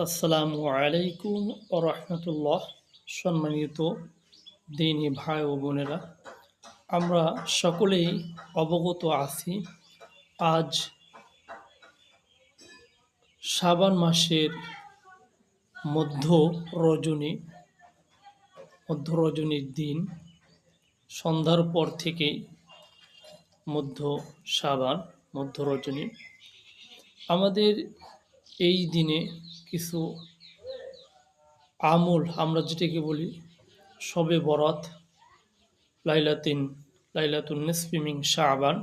আসসালামু আলাইকুম ওয়া রাহমাতুল্লাহ। সম্মানিত দিনী ভাই ও বোনেরা, আমরা সকলেই অবগত আছি আজ শাবান মাসের মধ্য রজনী মধ্য রজনীর দিন। সন্ধ্যার পর থেকে মধ্য শাবান, মধ্য রজনী। আমাদের এই দিনে কিছু আমল, আমরা যেটাকে বলি শবে বরাত, লাইলাতুন নিসফি মিন শাবান,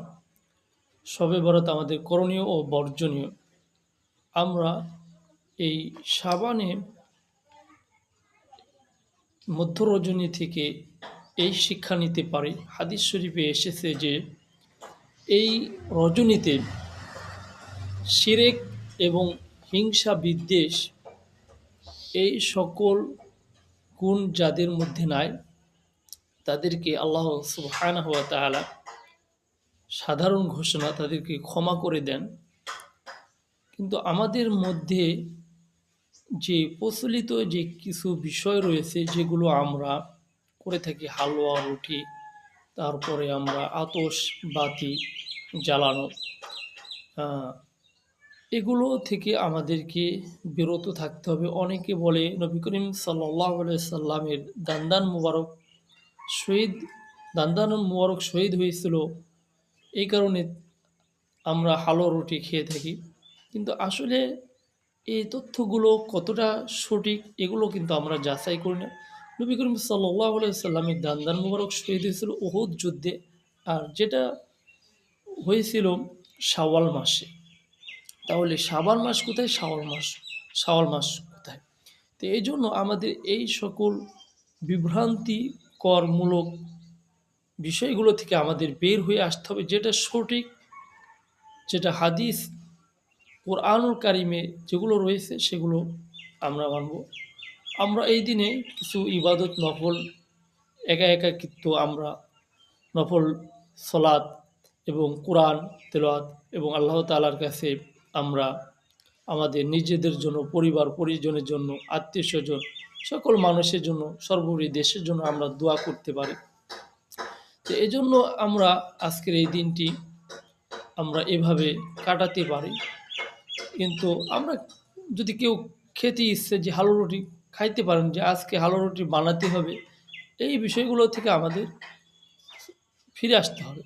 শবে বরাত আমাদের করণীয় ও বর্জনীয়। আমরা এই শাবানে মধ্য রজনী থেকে এই শিক্ষা নিতে পারি। হাদিস শরীফে এসেছে যে এই রজনীতে শিরক এবং হিংসা বিদ্বেষ এই সকল গুণ যাদের মধ্যে নাই, তাদেরকে আল্লাহ সুবহানাহু ওয়া তাআলা সাধারণ ঘোষণা, তাদেরকে ক্ষমা করে দেন। কিন্তু আমাদের মধ্যে যে প্রচলিত যে কিছু বিষয় রয়েছে যেগুলো আমরা করে থাকি, হালুয়া রুটি, তারপরে আমরা আতশবাতি জ্বালানো, এগুলো থেকে আমাদেরকে বিরত থাকতে হবে। অনেকে বলে নবী করিম সাল্লাল্লাহু আলাইহি সাল্লামের দান্দান মুবারক শহীদ হয়েছিল, এই কারণে আমরা হালুয়া রুটি খেয়ে থাকি। কিন্তু আসলে এই তথ্যগুলো কতটা সঠিক এগুলো কিন্তু আমরা যাচাই করি না। নবী করিম সাল্লাল্লাহু আলাইহি সাল্লামের দান্দান মুবারক শহীদ হয়েছিল উহুদ যুদ্ধে, আর যেটা হয়েছিল শাওয়াল মাসে। তাহলে শাবান মাস কোথায়, শাওয়াল মাস কোথায়? তো এই জন্য আমাদের এই সকল বিভ্রান্তিকরমূলক বিষয়গুলো থেকে আমাদের বের হয়ে আসতে হবে। যেটা সঠিক, যেটা হাদিস কোরআনুল কারিমে যেগুলো রয়েছে সেগুলো আমরা মানব। আমরা এই দিনে কিছু ইবাদত নফল একাকিত্ব, আমরা নফল সলাত এবং কোরআন তেলাওয়াত এবং আল্লাহ তাআলার কাছে আমরা আমাদের নিজেদের জন্য, পরিবার পরিজনের জন্য, আত্মীয় স্বজন, সকল মানুষের জন্য, সর্বোপরি দেশের জন্য আমরা দোয়া করতে পারি। তো এই জন্য আমরা আজকের এই দিনটি আমরা এভাবে কাটাতে পারি। কিন্তু আমরা যদি কেউ খেতে ইচ্ছে যে হালুয়া রুটি খাইতে পারেন, যে আজকে হালুয়া রুটি বানাতে হবে, এই বিষয়গুলো থেকে আমাদের ফিরে আসতে হবে।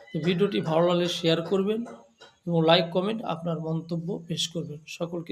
তো ভিডিওটি ভালো লাগলে শেয়ার করবেন এবং লাইক কমেন্ট আপনার মন্তব্য পেশ করবেন। সকলকে